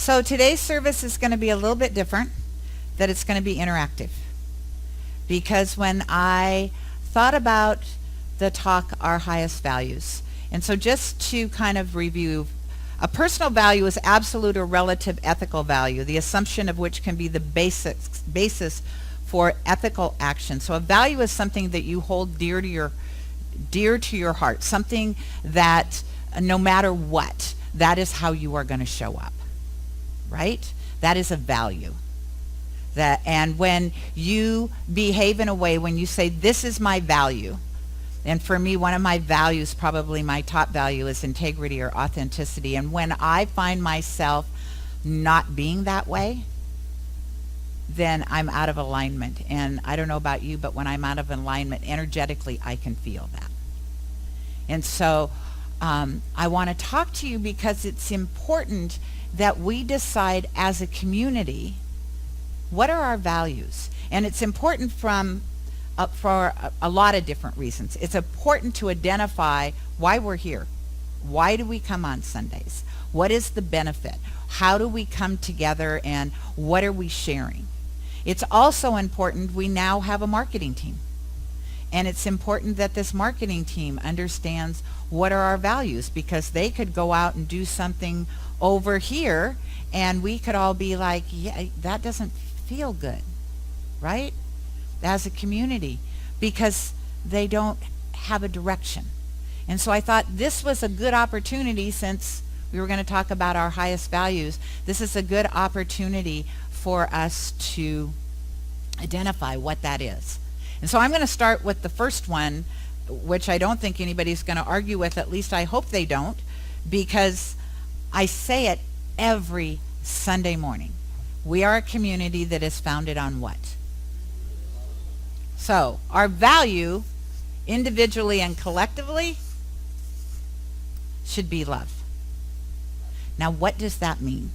So today's service is going to be a little bit different, that it's going to be interactive. Because when I thought about the talk, Our Highest Values, and so just to kind of review, a personal value is absolute or relative ethical value, the assumption of which can be the basis for ethical action. So a value is something that you hold dear to your heart, something that no matter what, that is how you are going to show up, right? That is a value. And when you behave in a way, when you say, this is my value, and for me, one of my values, probably my top value, is integrity or authenticity. And when I find myself not being that way, then I'm out of alignment. And I don't know about you, but when I'm out of alignment, energetically, I can feel that. And so I want to talk to you because it's important that we decide as a community, what are our values? And it's important for a lot of different reasons. It's important to identify why we're here. Why do we come on Sundays? What is the benefit? How do we come together, and what are we sharing? It's also important we now have a marketing team. And it's important that this marketing team understands what are our values, because they could go out and do something over here and we could all be like, yeah, that doesn't feel good, right? As a community, because they don't have a direction. And so I thought this was a good opportunity, since we were going to talk about our highest values. This is a good opportunity for us to identify what that is. And so I'm going to start with the first one, which I don't think anybody's going to argue with. At least I hope they don't, because I say it every Sunday morning. We are a community that is founded on what? So our value, individually and collectively, should be love. Now, what does that mean?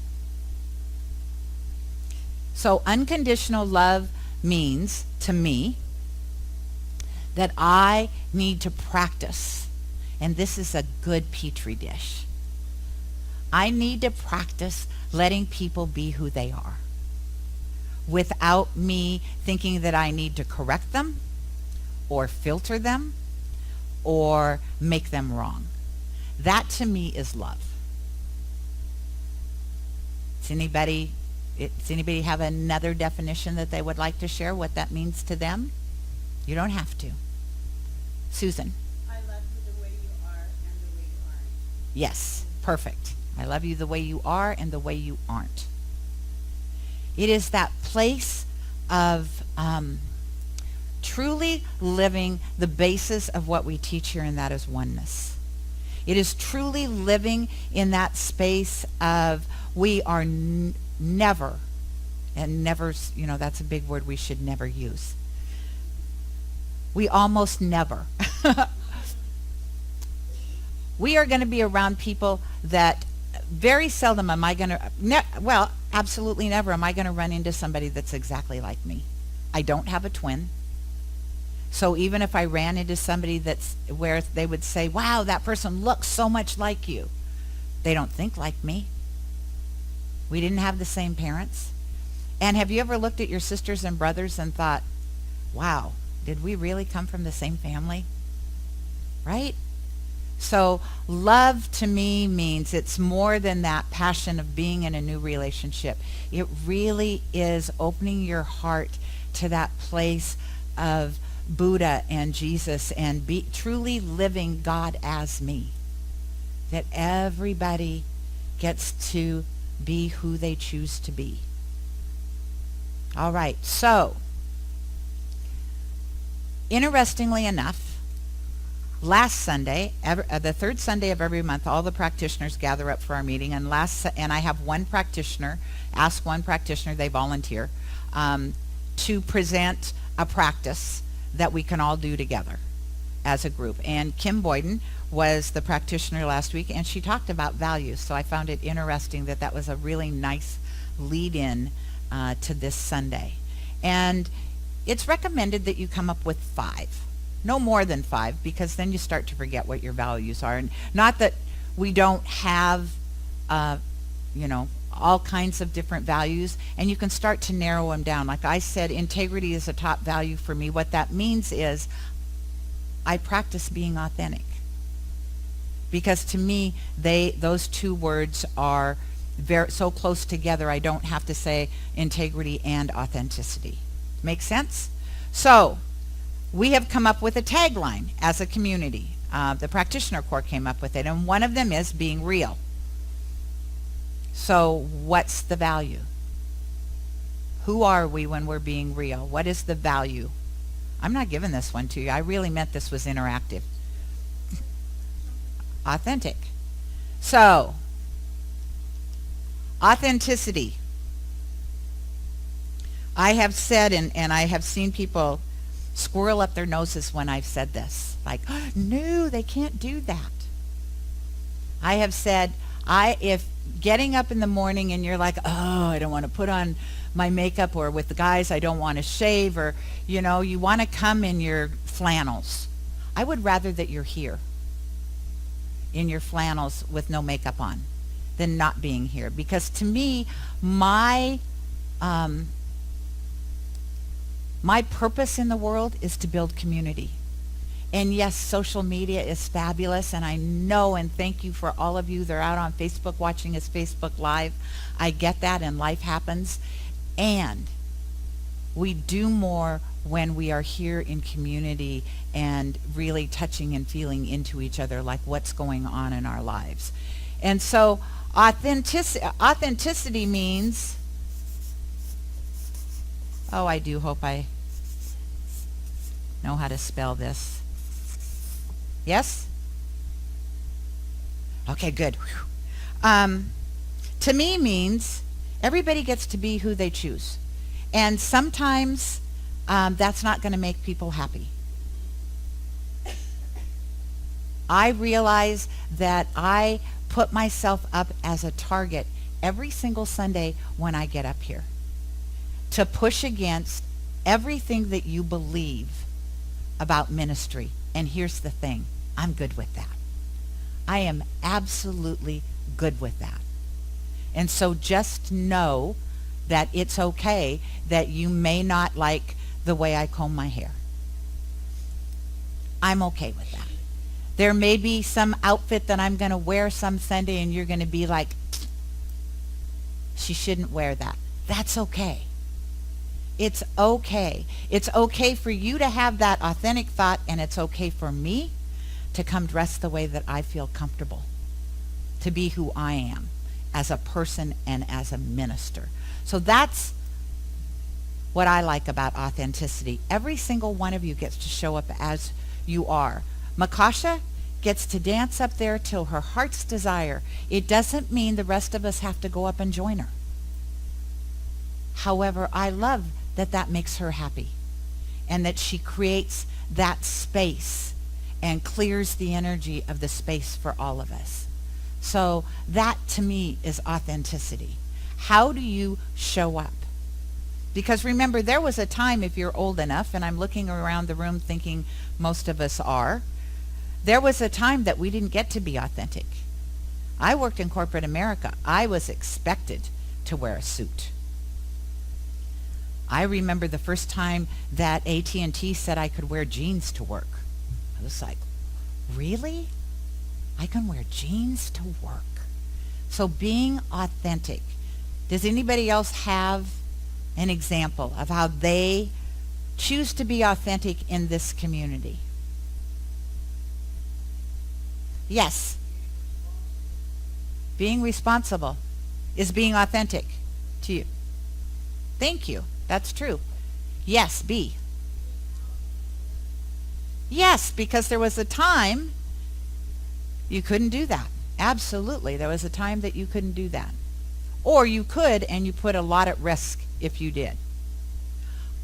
So unconditional love means, to me, that I need to practice, and this is a good petri dish. I need to practice letting people be who they are, without me thinking that I need to correct them or filter them or make them wrong. That to me is love. Does anybody have another definition that they would like to share, what that means to them? You don't have to. Susan. I love you the way you are and the way you aren't. Yes, perfect. I love you the way you are and the way you aren't. It is that place of truly living the basis of what we teach here, and that is oneness. It is truly living in that space of we are never, and never, that's a big word we should never use. We almost never. We are going to be around people that very seldom am I going to, absolutely never am I going to run into somebody that's exactly like me. I don't have a twin. So even if I ran into somebody that's where they would say, wow, that person looks so much like you, they don't think like me. We didn't have the same parents. And have you ever looked at your sisters and brothers and thought, wow, did we really come from the same family? Right? So love to me means it's more than that passion of being in a new relationship. It really is opening your heart to that place of Buddha and Jesus, and truly living God as me. That everybody gets to be who they choose to be. All right, so interestingly enough, last Sunday, the third Sunday of every month, all the practitioners gather up for our meeting, and I have one practitioner, they volunteer, to present a practice that we can all do together as a group. And Kim Boyden was the practitioner last week, and she talked about values. So I found it interesting that was a really nice lead-in to this Sunday. And it's recommended that you come up with 5. No more than 5, because then you start to forget what your values are. And not that we don't have, all kinds of different values, and you can start to narrow them down. Like I said, integrity is a top value for me. What that means is I practice being authentic, because to me those two words are very so close together. I don't have to say integrity and authenticity. Make sense? So we have come up with a tagline as a community. The practitioner core came up with it, and one of them is being real. So what's the value? Who are we when we're being real? What is the value? I'm not giving this one to you. I really meant this was interactive. Authentic. So, authenticity. I have said, and I have seen people squirrel up their noses when I've said this. Like, oh, no, they can't do that. I have said, if getting up in the morning and you're like, oh, I don't want to put on my makeup, or with the guys, I don't want to shave, or, you want to come in your flannels. I would rather that you're here in your flannels with no makeup on than not being here. Because to me, my purpose in the world is to build community. And yes, social media is fabulous, and I know, and thank you for all of you that are out on Facebook watching us Facebook Live. I get that, and life happens. And we do more when we are here in community and really touching and feeling into each other, like what's going on in our lives. And so authenticity means, oh, I do hope I know how to spell this. Yes? Okay, good. To me means everybody gets to be who they choose. And sometimes that's not going to make people happy. I realize that I put myself up as a target every single Sunday when I get up here to push against everything that you believe about ministry. And here's the thing, I'm good with that. I am absolutely good with that. And so just know that it's okay that you may not like the way I comb my hair. I'm okay with that. There may be some outfit that I'm going to wear some Sunday and you're going to be like, she shouldn't wear that. That's okay. It's okay. It's okay for you to have that authentic thought, and it's okay for me to come dressed the way that I feel comfortable, to be who I am as a person and as a minister. So that's what I like about authenticity. Every single one of you gets to show up as you are. Makasha gets to dance up there till her heart's desire. It doesn't mean the rest of us have to go up and join her. However, I love that that makes her happy, and that she creates that space and clears the energy of the space for all of us. So that to me is authenticity. How do you show up? Because remember, there was a time, if you're old enough, and I'm looking around the room thinking most of us are, there was a time that we didn't get to be authentic. I worked in corporate America. I was expected to wear a suit. I remember the first time that AT&T said I could wear jeans to work. I was like, really? I can wear jeans to work? So being authentic. Does anybody else have an example of how they choose to be authentic in this community? Yes. Being responsible is being authentic to you. Thank you. That's true. Yes, B. Yes, because there was a time you couldn't do that. Absolutely. There was a time that you couldn't do that. Or you could, and you put a lot at risk if you did.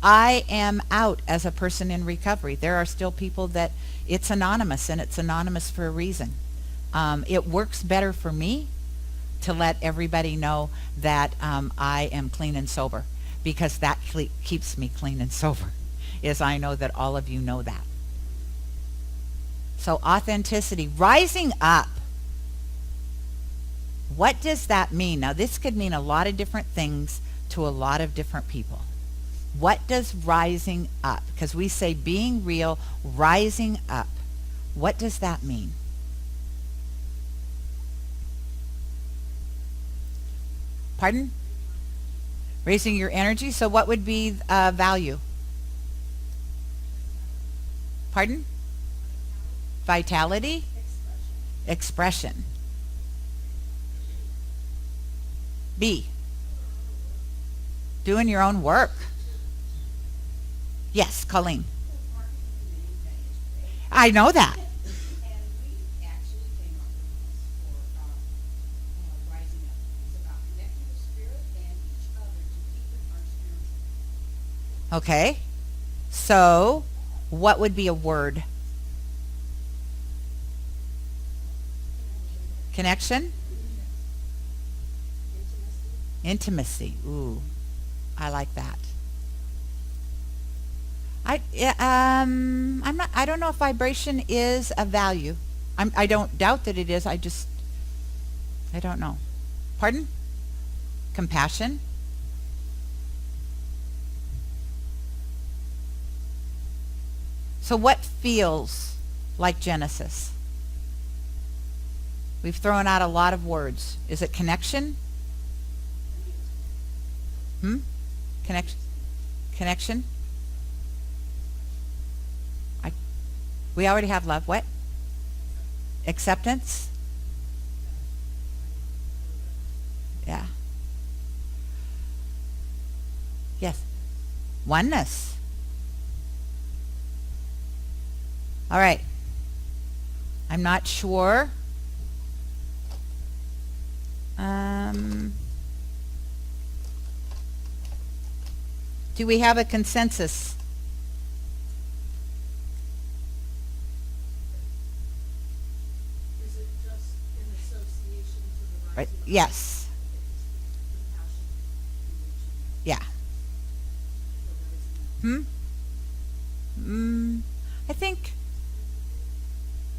I am out as a person in recovery. There are still people that it's anonymous, and it's anonymous for a reason. It works better for me to let everybody know that I am clean and sober, because that keeps me clean and sober, is I know that all of you know that. So authenticity, rising up. What does that mean? Now, this could mean a lot of different things to a lot of different people. What does rising up? Because we say being real, rising up. What does that mean? Pardon? Raising your energy. So what would be value? Pardon? Vitality? Expression. B. Doing your own work. Yes, Colleen. I know that. And we actually came up with this for rising up. It's about connecting with spirit and each other to deepen our spiritual. Okay. So, what would be a word? Connection? Intimacy. Ooh, I like that. I'm not. I don't know if vibration is a value. I don't doubt that it is. I don't know. Pardon? Compassion. So what feels like Genesis? We've thrown out a lot of words. Is it connection? Connection. Connection. We already have love. What? Acceptance. Yeah. Yes. Oneness. All right. I'm not sure. Do we have a consensus? Is it just in association to the rising Right. up? Yes. Compassion and reaching Yeah. out for rising up. I think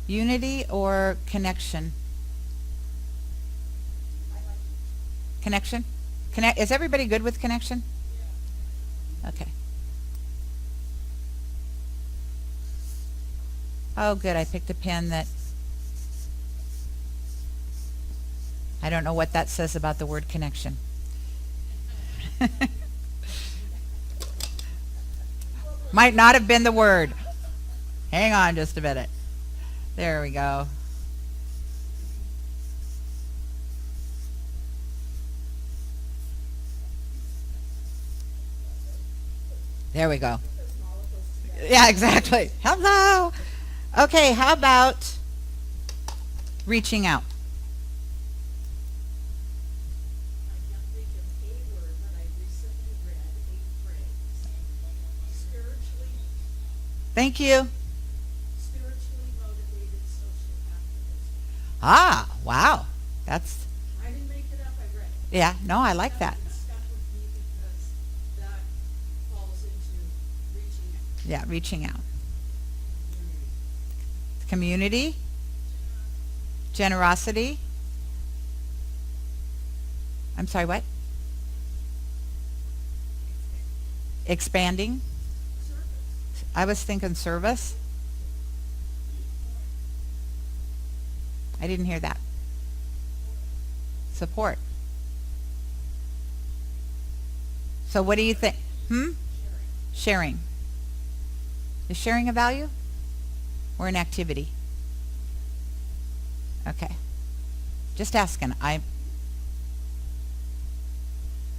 unity or connection. I like it. Connection? Is everybody good with connection? Okay. Oh, good. I picked a pen that I don't know what that says about the word connection. Might not have been the word. Hang on just a minute. There we go. There we go. Yeah, exactly. Hello. Okay, how about reaching out? I can't think of a word, but I recently read a phrase. Spiritually Thank you. motivated social activism. Ah, wow. That's, I didn't make it up, I read it. yeah, no, I like that. It stuck with me because that falls into reaching out. Yeah, reaching out. Community, generosity. I'm sorry, what? Expanding. Service. I was thinking service. I didn't hear that. Support. So what do you think? Sharing. Is sharing a value or an activity? Okay. Just asking.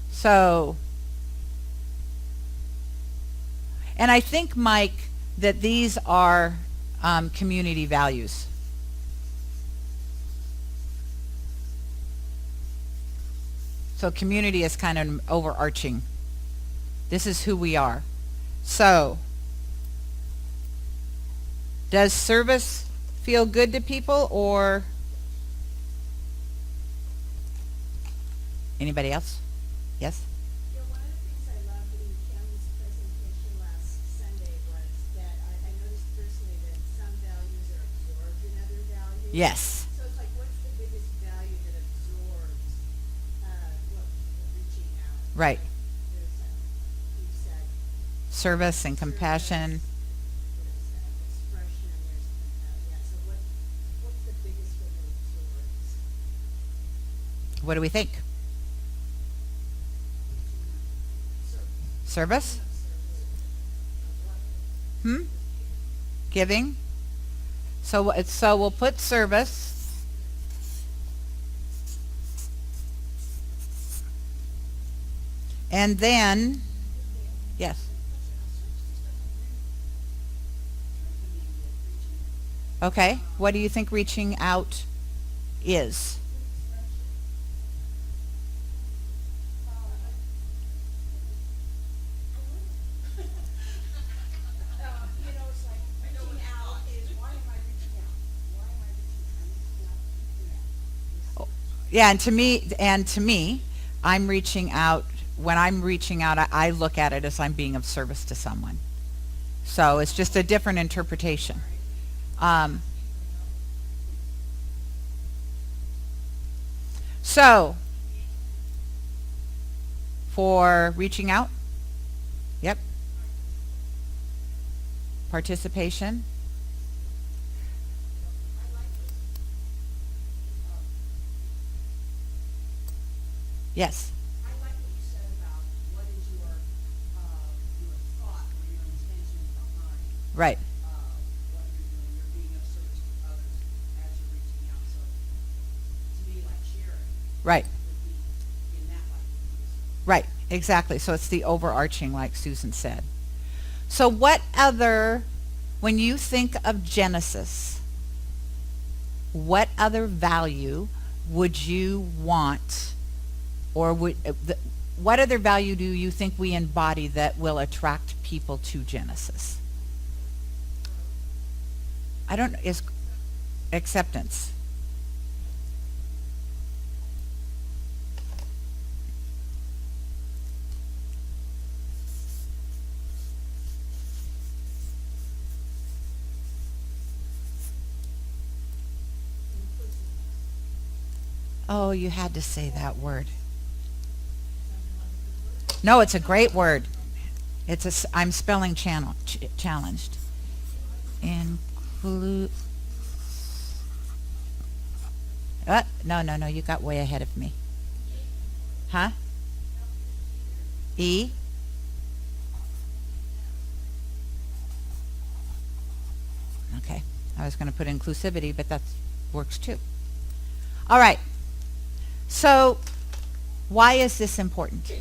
So, and I think, Mike, that these are community values. So community is kind of overarching. This is who we are. So, does service feel good to people, or anybody else? Yes? Yeah, one of the things I loved in Kim's presentation last Sunday was that I noticed personally that some values are absorbed in other values. Yes. So it's like, what's the biggest value that absorbs Right. There's you said Service and service, compassion. there's expression, there's yeah. So what's the biggest of those words? What do we think? Service. Service? Hmm? Giving? So we'll put service. And then, yes. Okay. What do you think reaching out is? It's like reaching out is why am I reaching out? Why am I reaching out? I'm reaching out to connect. Yeah, and to me, I'm reaching out. When I'm reaching out, I look at it as I'm being of service to someone. So it's just a different interpretation. Um, so for reaching out, yep. Participation, yes. I like what you said about what is your thought or your intention behind Right, what you're doing. You're being of service to others as you're reaching out. So to me, like sharing right, would be in that light would be as right. Exactly. So it's the overarching, like Susan said. So what other, when you think of Genesis, what other value would you want, or what other value do you think we embody that will attract people to Genesis? I don't, is acceptance. Oh, you had to say that word. No, it's a great word. I'm spelling challenged. Include. No, you got way ahead of me. Huh? E? Okay. I was going to put inclusivity, but that works too. All right. So, why is this important?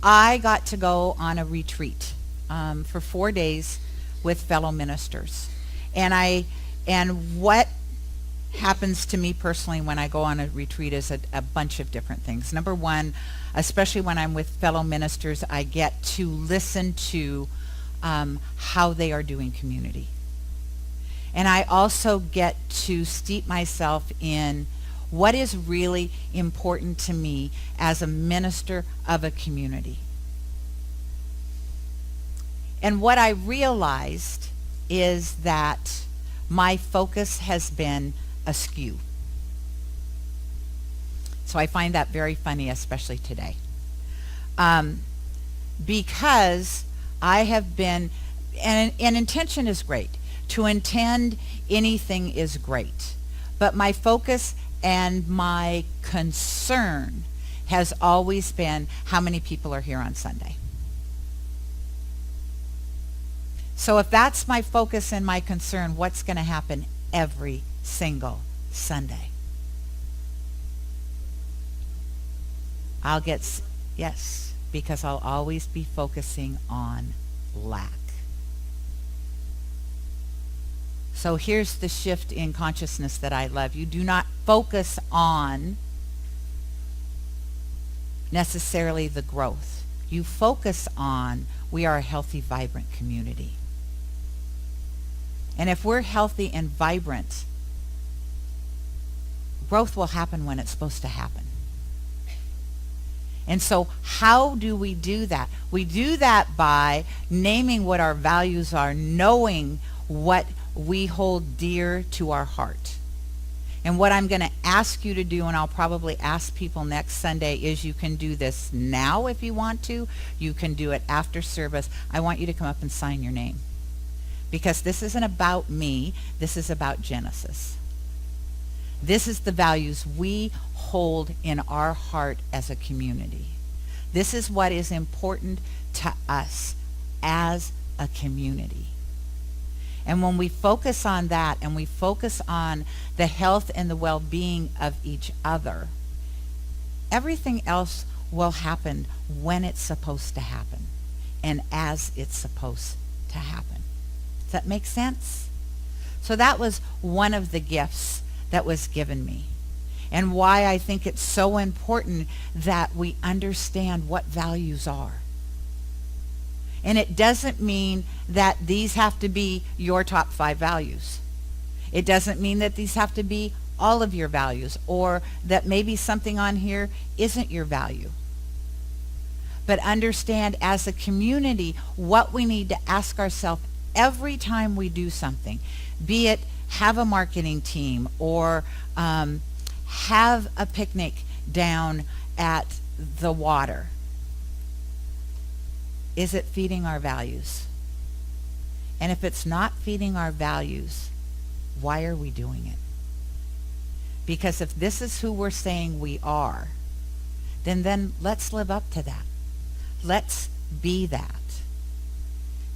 I got to go on a retreat for 4 days with fellow ministers, and what happens to me personally when I go on a retreat is a bunch of different things. Number one, especially when I'm with fellow ministers, I get to listen to how they are doing community, and I also get to steep myself in what is really important to me as a minister of a community. And what I realized is that my focus has been askew. So I find that very funny, especially today. Because I have been, and intention is great. To intend anything is great. But my focus and my concern has always been how many people are here on Sunday. So if that's my focus and my concern, what's going to happen every single Sunday? Yes, because I'll always be focusing on lack. So here's the shift in consciousness that I love. You do not focus on necessarily the growth. You focus on we are a healthy, vibrant community. And if we're healthy and vibrant, growth will happen when it's supposed to happen. And so how do we do that? We do that by naming what our values are, knowing what we hold dear to our heart. And what I'm going to ask you to do, and I'll probably ask people next Sunday, is you can do this now if you want to. You can do it after service. I want you to come up and sign your name. Because this isn't about me. This is about Genesis. This is the values we hold in our heart as a community. This is what is important to us as a community. And when we focus on that and we focus on the health and the well-being of each other, everything else will happen when it's supposed to happen and as it's supposed to happen. Does that make sense? So that was one of the gifts that was given me, and why I think it's so important that we understand what values are. And it doesn't mean that these have to be your top 5 values. It doesn't mean that these have to be all of your values, or that maybe something on here isn't your value. But understand as a community what we need to ask ourselves every time we do something, be it have a marketing team or have a picnic down at the water. Is it feeding our values? And if it's not feeding our values, why are we doing it? Because if this is who we're saying we are, then let's live up to that. Let's be that.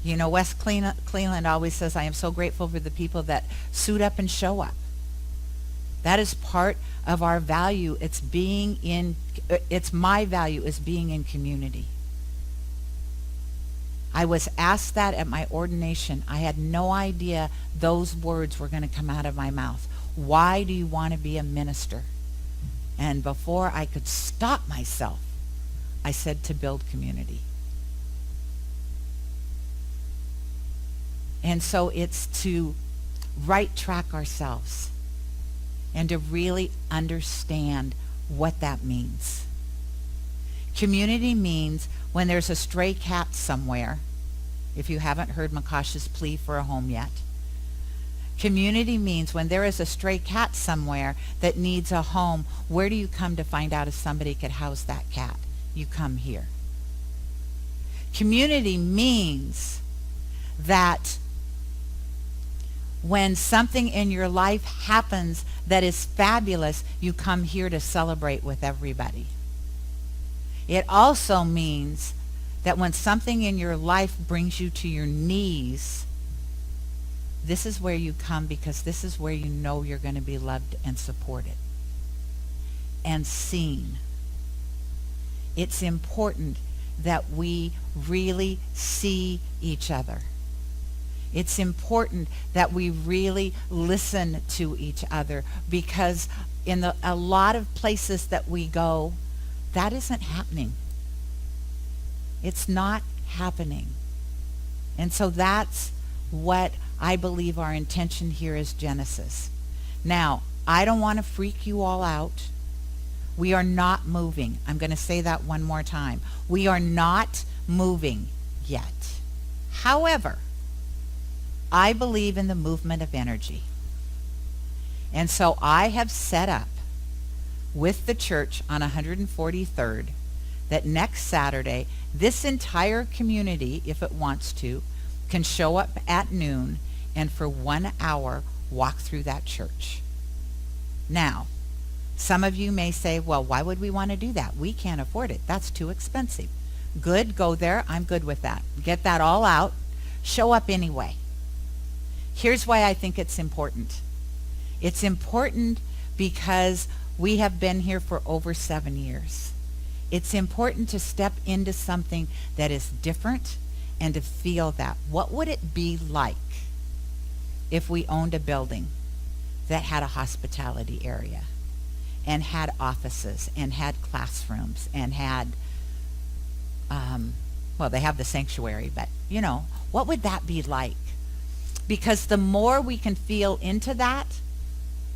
You know, Wes Cleveland always says, I am so grateful for the people that suit up and show up. That is part of our value. It's my value is being in community. I was asked that at my ordination. I had no idea those words were going to come out of my mouth. Why do you want to be a minister? And before I could stop myself, I said, to build community. And so it's to right track ourselves and to really understand what that means. Community means when there's a stray cat somewhere, if you haven't heard Makash's plea for a home yet. Community means when there is a stray cat somewhere that needs a home, where do you come to find out if somebody could house that cat? You come here. Community means that when something in your life happens that is fabulous, you come here to celebrate with everybody. It also means that when something in your life brings you to your knees, this is where you come, because this is where you know you're going to be loved and supported and seen. It's important that we really see each other. It's important that we really listen to each other, because in a lot of places that we go, that isn't happening. It's not happening. And so that's what I believe our intention here is, Genesis. Now, I don't want to freak you all out. We are not moving. I'm going to say that one more time. We are not moving yet. However, I believe in the movement of energy. And so I have set up with the church on 143rd that next Saturday, this entire community, if it wants to, can show up at noon and for 1 hour walk through that church. Now, some of you may say, well, why would we want to do that? We can't afford it. That's too expensive. Good, go there. I'm good with that. Get that all out. Show up anyway. Here's why I think it's important. It's important because we have been here for over 7 years. It's important to step into something that is different and to feel that. What would it be like if we owned a building that had a hospitality area and had offices and had classrooms and had, well, they have the sanctuary, but, you know, what would that be like? Because the more we can feel into that,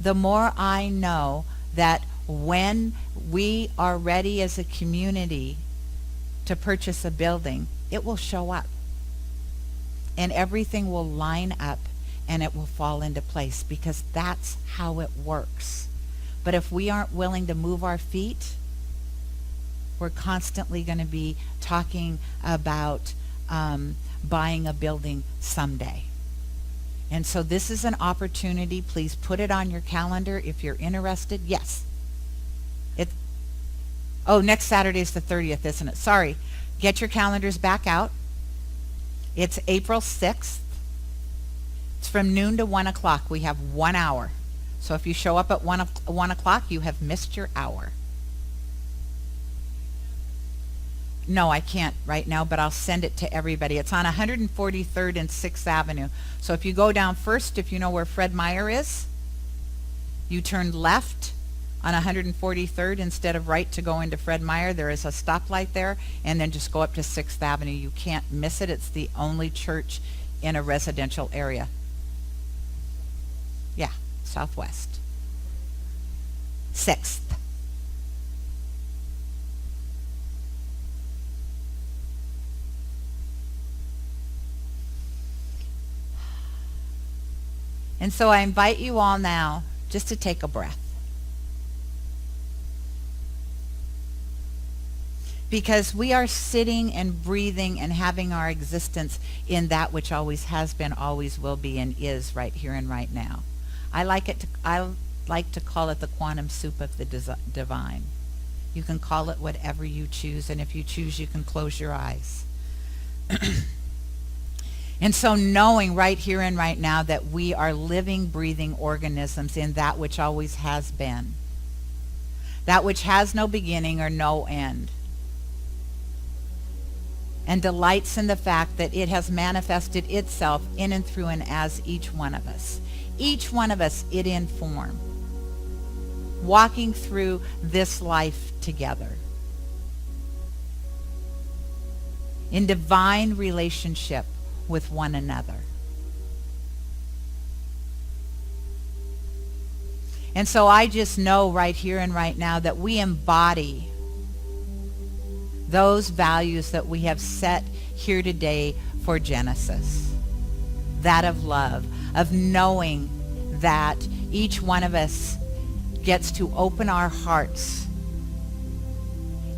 the more I know that when we are ready as a community to purchase a building, it will show up. And everything will line up and it will fall into place, because that's how it works. But if we aren't willing to move our feet, we're constantly going to be talking about buying a building someday. And so this is an opportunity. Please put it on your calendar if you're interested. Yes. Next Saturday is the 30th, isn't it? Sorry. Get your calendars back out. It's April 6th. It's from noon to 1 o'clock. We have 1 hour. So if you show up at 1 o'clock, you have missed your hour. No, I can't right now, but I'll send it to everybody. It's on 143rd and 6th Avenue. So if you go down first, if you know where Fred Meyer is, you turn left on 143rd instead of right to go into Fred Meyer. There is a stoplight there, and then just go up to 6th Avenue. You can't miss it. It's the only church in a residential area. Yeah, southwest. 6th. And so I invite you all now just to take a breath. Because we are sitting and breathing and having our existence in that which always has been, always will be, and is right here and right now. I like to call it the quantum soup of the divine. You can call it whatever you choose, and if you choose, you can close your eyes. And so knowing right here and right now that we are living, breathing organisms in that which always has been, that which has no beginning or no end, and delights in the fact that it has manifested itself in and through and as each one of us. Each one of us, it in form, walking through this life together in divine relationship with one another. And so I just know right here and right now that we embody those values that we have set here today for Genesis. That of love, of knowing that each one of us gets to open our hearts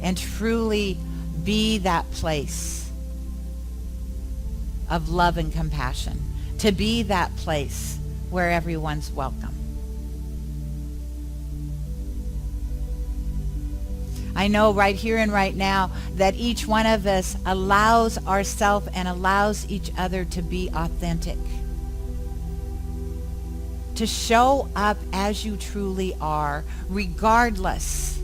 and truly be that place of love and compassion, to be that place where everyone's welcome. I know right here and right now that each one of us allows ourselves and allows each other to be authentic, to show up as you truly are, regardless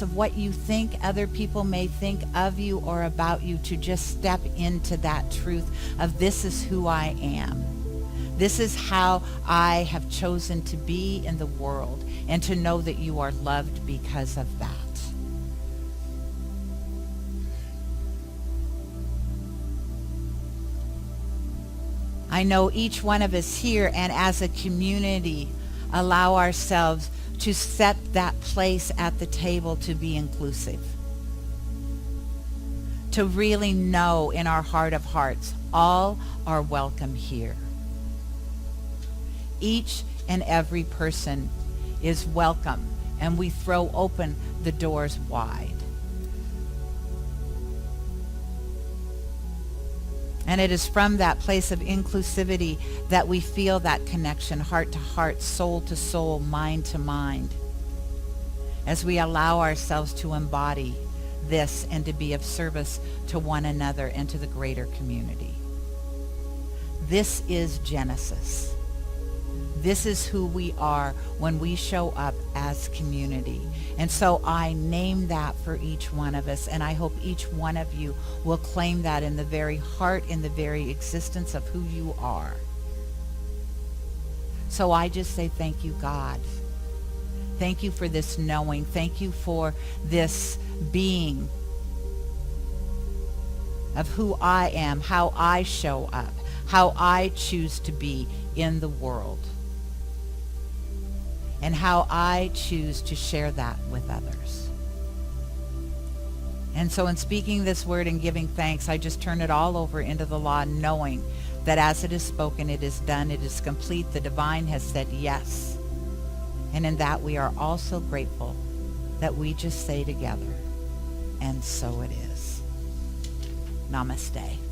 of what you think other people may think of you or about you, to just step into that truth of this is who I am. This is how I have chosen to be in the world, and to know that you are loved because of that. I know each one of us here and as a community allow ourselves to set that place at the table to be inclusive. To really know in our heart of hearts, all are welcome here. Each and every person is welcome, and we throw open the doors wide. And it is from that place of inclusivity that we feel that connection, heart to heart, soul to soul, mind to mind, as we allow ourselves to embody this and to be of service to one another and to the greater community. This is Genesis. This is who we are when we show up as community. And so I name that for each one of us, and I hope each one of you will claim that in the very heart, in the very existence of who you are. So I just say thank you, God. Thank you for this knowing. Thank you for this being of who I am, how I show up, how I choose to be in the world, and how I choose to share that with others. And so in speaking this word and giving thanks, I just turn it all over into the law, knowing that as it is spoken, it is done, it is complete. The divine has said yes. And in that we are also grateful that we just say together, and so it is. Namaste.